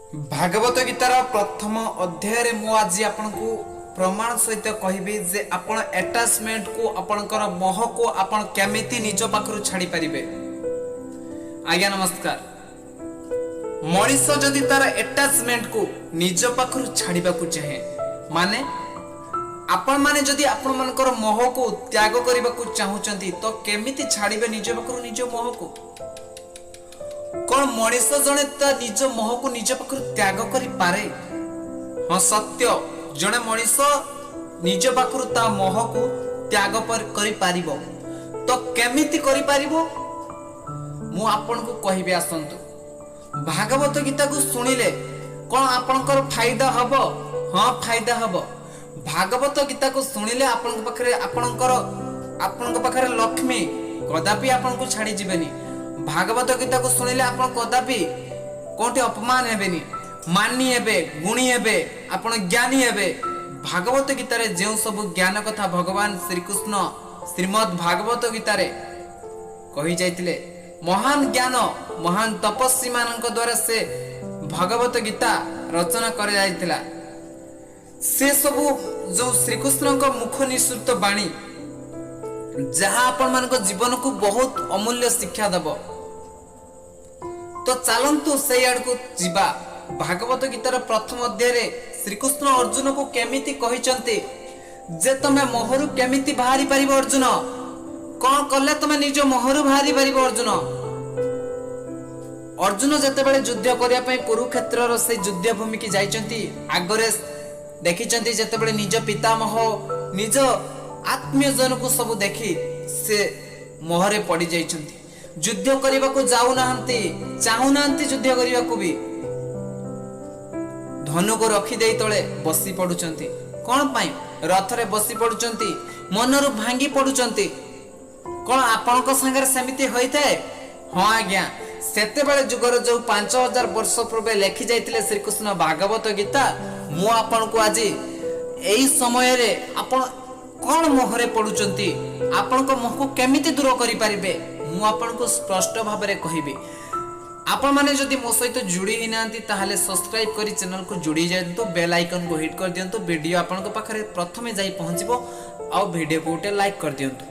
Bhagavat guitar प्रथम अध्याय रे मु आज आपनको प्रमाण सहित कहबी जे आपण अटैचमेंट को आपणकर मोह को आपण केमिति निज पाखरु छाड़ी परिबे। आज्ञा नमस्कार। मनीष जदि तार अटैचमेंट को निज पाखरु छाड़ीबा को चाहे माने आपण माने जदि आपण मानकर मोह को त्याग करबा को चाहुचंती तो केमिति छाड़ीबे निज पाखरु निज मोह को। कौन मनीष जने निज मोह को निज पाखरु त्याग करि पारे? हाँ सत्य, जने मनीष निज पाखरु ता मोह को त्याग करि पारिबो तो केमिति करि पारिबो मु आपन को कहिबे। आसंतु भागवत गीता को सुनिले कौन आपनकर फायदा हबो? हाँ फायदा हबो। भागवत गीता को सुनिले आपन पाखरे लक्ष्मी कदापि आपन को छाड़ी जिबेनी। भागवत गीता को सुनिले आपण कदापि कोठी अपमान हेबेनी, मानी हेबे, गुणी हेबे, आपण ज्ञानी हेबे। भागवत गीता रे जेउ सब ज्ञान कथा भगवान श्री कृष्ण श्रीमद् भागवत गीता रे कहि जायतिले, महान ज्ञान महान तपस्वी मानक द्वारा से भागवत गीता रचना कर जायतिला। से सब जो श्री कृष्ण को मुख निसृत वाणी जहाँ आपण मानक जीवन को बहुत अमूल्य शिक्षा दबो। तो चलंतु से आड़ को जीवा। भागवत गीतार प्रथम अध्याय रे श्री कृष्ण अर्जुन को केमिति कहिचंती जे तमे मोहरु केमिति बाहरी परिबो। अर्जुन कोन कले तमे निज मोहरु बाहरी परिबो? अर्जुन जते बेले युद्ध करिया पई कुरुक्षेत्र रो से युद्ध भूमि की जाइचंती आगरे देखिचंती जते बेले निज पितामह निज आत्मीय जन को सब देखी से मोहरे पड़ी जाइछंती। युद्ध करबा को जाऊ नाहंती, चाहू नाहंती युद्ध करबा को भी। धनु को रखी देई तळे बसी पडुचंती। कोन पई? रथ रे बसी पडुचंती, मनरु भांगी पडुचंती। कोन आपन को संगे समिति होइते? हां आज्ञा, सेते बेले जुगर जो 5000 वर्ष पूर्व लेखि जाइतिले श्री कृष्ण भागवत गीता मु आपन को आज एई समय रे आपन कौन मोहरे पड़ुचंती, आपण को मोह को केमिति दूर करि परिबे मु आपण को स्पष्ट भाव में कहिबी। आपण माने जदि मो सहित जुड़ी ही नांती ताहाले सब्सक्राइब करी चैनल को जुड़ी जायंतु, बेल आइकन को हिट कर दियंतु। वीडियो आपण को पाखरे प्रथमे जाई पहुंचबो आ वीडियो को उटे लाइक कर दियंतु।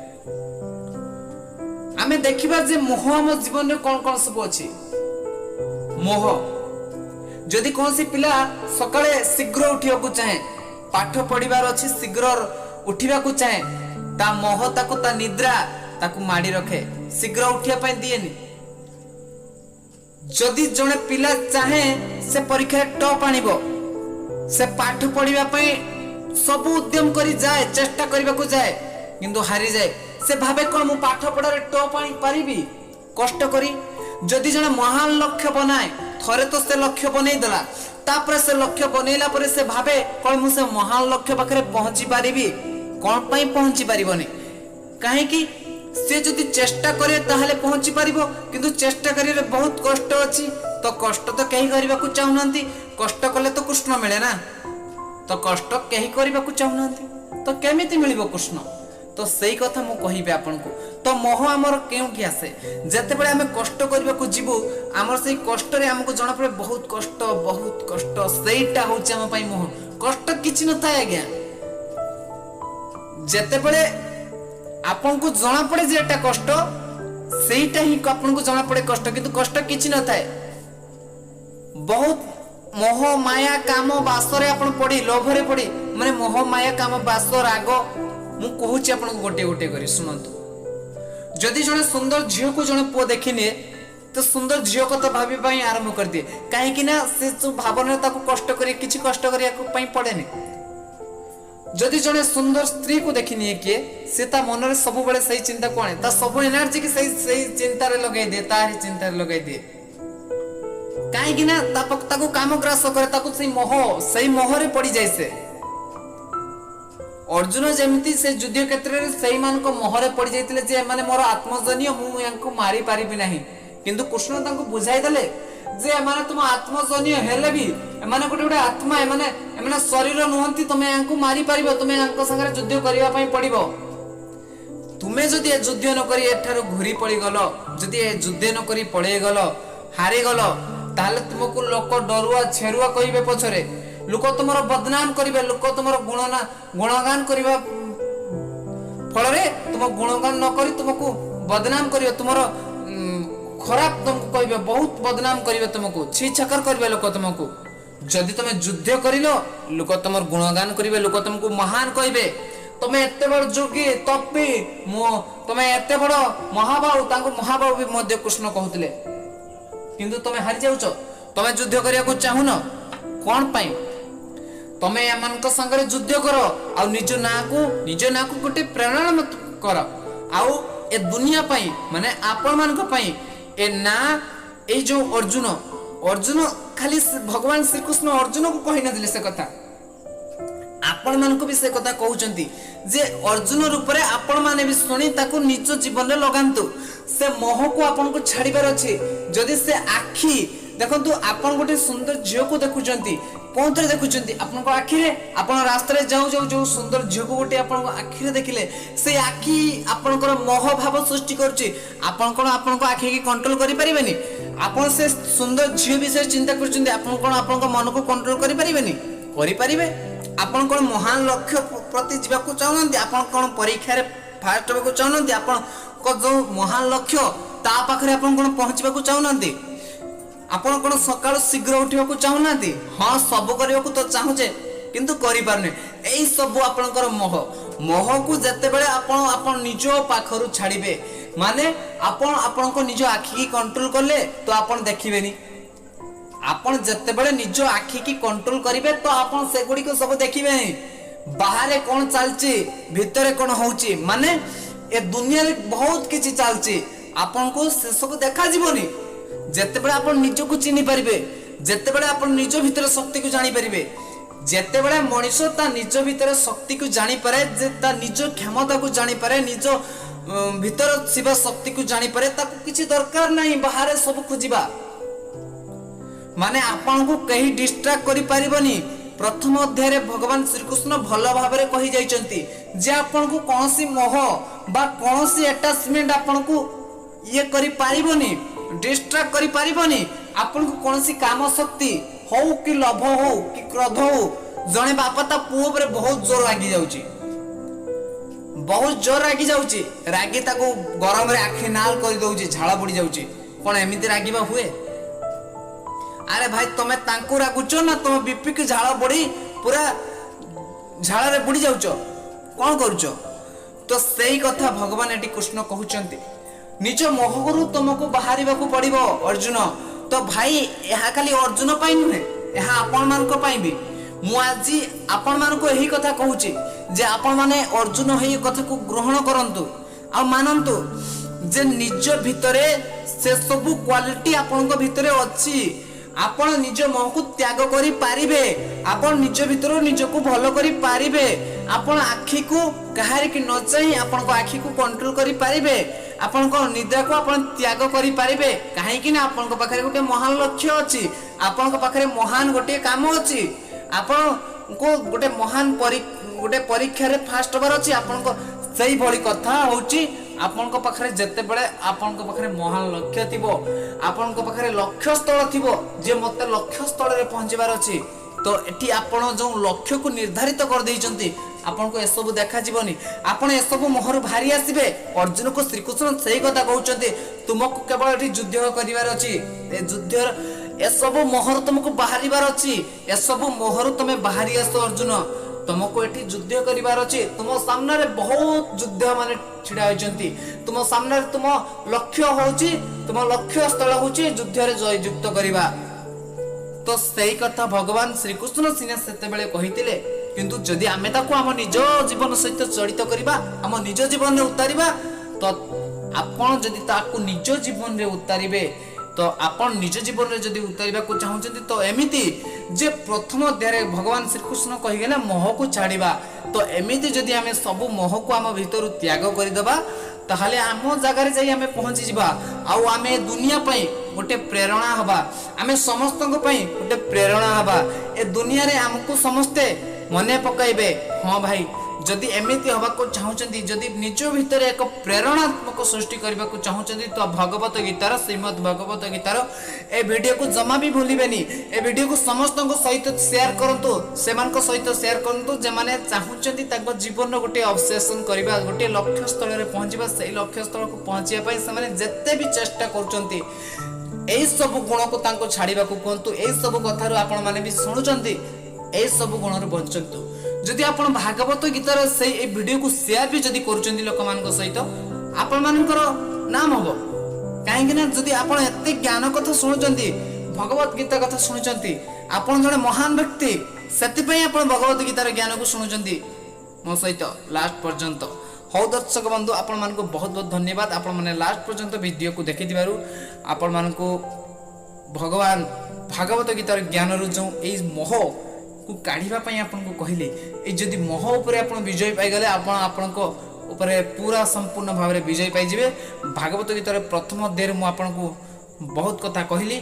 आमे देखिबा जे मोह हम जीवन रे कोन कोन सब अछि। मोह जदि कोनसी पिला सकाळे शीघ्र उठियो को चाहे, पाठ पढिबार अछि, शीघ्र उठिबा को चाहे, ता मोह ताको ता निद्रा ताको माडी रखे, शीघ्र उठिया पई दिएनी। जदि जने पिला चाहे से परीक्षा टॉप आनिबो, से पाठ पढिबा पई सब उद्यम करी जाए, चेष्टा करबा को जाए किंतु हारि जाए। से भाबे कोन मु पाठ पढारे टॉप आनी परिबी कष्ट करी। जदि जने महान लक्ष्य बनाए, थरे तो से लक्ष्य बनै देला, तापर से लक्ष्य बनैला पर से भाबे कोन मु से महान लक्ष्य पाखरे पहुंची पारिबी, कोन पई पहुंची पारिबोनी। काहे कि से जदि चेष्टा करे ताहले पहुंची पारिबो, किंतु चेष्टा करिले बहुत कष्ट अछि। तो कष्ट तो केही करबा को चाहू नांती, कष्ट कले तो कृष्ण मिले ना। तो कष्ट केही करबा को चाहू नांती तो केमिति मिलिबो कृष्ण? तो सही कथा मु कहिबे आपन को। तो मोह हमर केउठी आसे? जते बेले हमें कष्ट करबा को जीवो, हमर सही कष्ट रे हमको जणा पड़े बहुत कष्ट सेईटा होचे हम पई मोह। कष्ट किछि न थाए आज्ञा। जते बेले आपन को जणा पड़े जे एटा कष्ट, सेईटा ही आपन को जणा पड़े कष्ट, किंतु कष्ट किछि न थाए। बहुत मोह माया काम बासरे आपन पड़ी, लोभरे पड़ी, माने मोह माया काम बास राग मु कहूची आपन को गोटे गोटे करी सुनंतु। जदि जने सुंदर झियो को जने पो देखिने तो सुंदर झियो को तो भाबी पई आरंभ कर दिए। काहे कि ना से जो भावना ताको कष्ट करी किछि कष्ट करिया को पई पड़ेनी। जदि जने सुंदर स्त्री को देखिने के से ता मन रे सब बेले सही चिंता कोने, ता सब एनर्जी की सही चिंता रे लगाई दे, तारी चिंता रे लगाई दे। काहे कि ना ताको काम ग्रास करे, ताको सही मोह रे पड़ी जाय से। अर्जुन जेमिति से युद्ध क्षेत्र रे सही मान को मोहरे पड़ी जाइतिले जे माने मोर आत्मजनीय मु यांको मारी पारिबि नाही, किंतु कृष्ण तांको बुझाई देले जे माने तुम आत्मजनीय हेले भी माने गोटे आत्मा, माने शरीर नुहंती, तुमे यांको मारी पारिबो, तुमे यांको संगे युद्ध करिवा पई पड़िबो। तुमे जदि युद्ध न करी एठारो घुरी पड़ी गलो, जदि युद्ध न करी पळेई गलो, हारी गलो, ताहले तुमको लोक डरुआ छेरुआ कहिबे पछरे लोक तुमरो बदनाम करिवे लोक तुमरो गुणगान करिबा फलरे तुम गुणगान न करी तुमको बदनाम करिवे तुमरो खराब तुमको कहिबे बहुत बदनाम करिवे तुमको छी छकर करिवे लोक तुमको जदि तुम युद्ध करिलो लोक तुमर गुणगान करिवे लोक तुमको महान कहिबे तुमे एते बड़ जोगी तपी तुमे एते बड़ महाबाहु तांको महाबाहु भी मध्य कृष्ण कहउतले किंतु तुमे हारि जाउछ तुमे युद्ध करिया को चाहुन कोन पई तुमे एमान को संगरे युद्ध करो आ निज ना को गोटे प्रेरणा मत कर आउ ए दुनिया पई माने आपण मान को पई ए ना ए जो अर्जुन खाली भगवान श्री कृष्ण अर्जुन को कहि न दिले से कथा आपण मान को भी से कथा कहउचंती जे अर्जुन रूप रे आपण माने भी सुनी ताको निज जीवन रे लगांतु से मोह को आपण को छाड़ीबार अछि जदि से आखी देखंतु आपण गोटे सुंदर झियो को देखुचंती कोंतरे देखुचंती आपण को आखी रे आपण रास्ता रे जाऊ जाऊ जो सुंदर झियो को गोटे आपण को आखी रे देखिले से आखी आपण को मोह भाव सृष्टि करछि आपण कोन आपण को आखी की कंट्रोल करि परिबेनी आपण से सुंदर झियो विषय चिंता करछंती आपण कोन आपण को मन को कंट्रोल करि परिबेनी करि परिबे आपण कोन महान लक्ष्य प्रति जीवा को चाहनंती आपण कोन परीक्षा रे फास्ट होबा को चाहनंती आपण को जो महान लक्ष्य ता पाखरे आपण कोन पहुंचबा को चाहनंती आपण कोन सकाळ शीघ्र उठिबा को चाहनंती हां सब करियो को तो चाहूजे किंतु करि पारने एई सब आपनकर मोह को जते बेले आपण निजो पाखरु छाड़ीबे माने आपण को निजो आखी की कंट्रोल करले तो आपण देखिबेनी आपण जते बेले निजो आखी की कंट्रोल करिवे तो आपण से गुडी को सब देखिबे बाहर कोन चलची भीतर कोन होउची माने ए दुनिया रे बहुत किछि चलची आपण को से सब देखा जीवनी जते बेले आपण निजो को चिनी परिबे जते बेले आपण निजो भीतर शक्ति को जानि परिबे जते बेले मनुष्य ता निजो भीतर शक्ति को जानि पारे जे ता निजो क्षमता को जानि पारे निजो भीतर शिव शक्ति को जानि पारे ताको किछि दरकार नहीं बाहर सब खोजिबा माने आपण को कहीं डिस्ट्रैक्ट करि परिबनी प्रथम अध्याय रे भगवान श्री कृष्ण भलो भाबरे कहि जाइचंती जे आपण को कोनसी मोह बा कोनसी अटैचमेंट आपण को ये करि परिबनी डिस्ट्रैक्ट करि परिबनी आपण को कोनसी काम शक्ति हो कि लोभ हो कि क्रोध हो जने बापा ता पुओ पर बहुत जोर रागी जाउची रागी ताको गरम रे आखि नाल करि दउची झाळा पड़ी जाउची कोन एमिति रागीबा हुए अरे भाई तमे तांको रागुचो ना तुम बीपी के झाड़ा बड़ी पूरा झाड़ा रे बुड़ी जाउचो कोन करूचो तो सही कथा भगवान एटी कृष्ण कहउचंती निज मोहगुरु तुमको बाहरिबा को पड़िबो अर्जुन तो भाई यहा खाली अर्जुन पाई नुहे यहा आपण मान को पाई भी मु आज आपण मान को यही कथा कहूची जे आपण माने अर्जुन हेई कथा को ग्रहण करंतु आ मानंतु जे निज भितरे से सब क्वालिटी आपण को भितरे अछि आपण निज मोह को त्याग करि पारिबे आपण निज भितर निज को भलो करि पारिबे आपण आखी को कहारी कि न चाहि आपण को आखी को कंट्रोल करि पारिबे आपण को निद्रा को आपण त्याग करि पारिबे काहे कि ना आपण को पाखरे गोटे महान लक्ष्य अछि आपण को पाखरे महान गोटे काम अछि आपण को गोटे महान गोटे परीक्षा रे फास्ट होबार अछि आपण को सही भली कथा होची आपण को पाखरे जते बेले आपण को पाखरे महान लक्ष्य थिबो आपण को पाखरे लक्ष्य स्थल थिबो जे मते लक्ष्य स्थल रे पहुंचीबार अछि तो एठी आपण जो लक्ष्य को निर्धारित कर देइचंती आपण को एसबु देखा जीवनी आपण एसबु मोहर भारी आसीबे अर्जुन को श्री कृष्ण सही कथा कहउचंती तुमको केवल एठी युद्ध करिवार अछि ए युद्ध एसबु मोहर तुमको बाहरिबार अछि एसबु मोहर तुमे बाहरी आसो अर्जुन तुमको एठी युद्ध करिवार अछि तुम सामने रे बहुत युद्ध माने छिडा होइचंती तुम सामने तुम लक्ष्य होउची तुम लक्ष्य स्थल होउची युद्ध रे जय युक्त करिवा तो सही कथा भगवान श्री कृष्ण सिने सेते बेले कहितिले किंतु जदि आमे ताको हम निज जीवन सहित जड़ित करिबा हम निज जीवन रे उतारिबा तो आपण जदि ताको निज जीवन रे उतारिबे तो आपण निज जीवन रे जदि उतारिबा को चाहउचंती तो एमिति जे प्रथम अध्याय भगवान श्री कृष्ण कहि गेले मोह को छाड़ीबा तो एमिति जदि आमे सब मोह को हम भीतर त्याग करि देबा ताहले आम जगह रे जाई आमे पहुंची जिबा आउ आमे दुनिया पई गोटे प्रेरणा हबा आमे समस्त को पई गोटे प्रेरणा हबा ए दुनिया रे हमको समस्ते मने पकाइबे हां भाई जदि एमिति हवाको चाहूचंती जदि निज भितर एक प्रेरणात्मक सृष्टि करने को चाहूचंती तो भगवत गीतार श्रीमद् भगवत गीतार ए वीडियो को जमा भी भूलिबेनी ए वीडियो को समस्त सहित शेयर करंतु सेमान सहित शेयर करंतु जे माने चाहूचंती ताको जीवन गोटे ऑब्सेशन करबा गोटे लक्ष्य स्थल रे पहुंचबा से लक्ष्य स्थल को पहुंचिया पई से माने जत्ते भी चेष्टा करचंती एई सब गुण को तांको छाड़ीबा को कोंतु एई सब कथारो आपण माने भी सुनुचंती एई सब गुण रे बंचंतु जदि आपण भागवत गीतार से ए वीडियो को शेयर भी जदि करूचंती लोक मान सहित आपण मानकर नाम हबो काहेकि ना जदि आपण एते ज्ञान कथा सुनुचंती भगवत गीता कथा सुनुचंती आपण जने महान व्यक्ति सेति पई आपण भगवत गीतार ज्ञान को सुनुचंती मो सहित लास्ट पर्यंत हौ दर्शक बंधु आपण मानको बहुत बहुत धन्यवाद आपण माने लास्ट पर्यंत वीडियो को देखि दिबारु आपण मानको भगवान भागवत गीतार ज्ञान रु जो ए मोह को काढिबा पई आपण को कहिले ए जदि मोह ऊपर आपण विजय पाई गले आपण को ऊपर पूरा संपूर्ण भाव में विजय पाई जिवे भागवत गीतार प्रथम अध्याय मु आपण को बहुत कथा कहली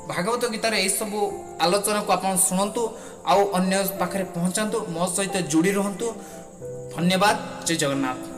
भागवत गीतार ए सब आलोचना को आपण सुनंतु आउ अन्य पाखरे पहुंचंतु मो सहित जुड़ी रहंतु धन्यवाद जय जगन्नाथ।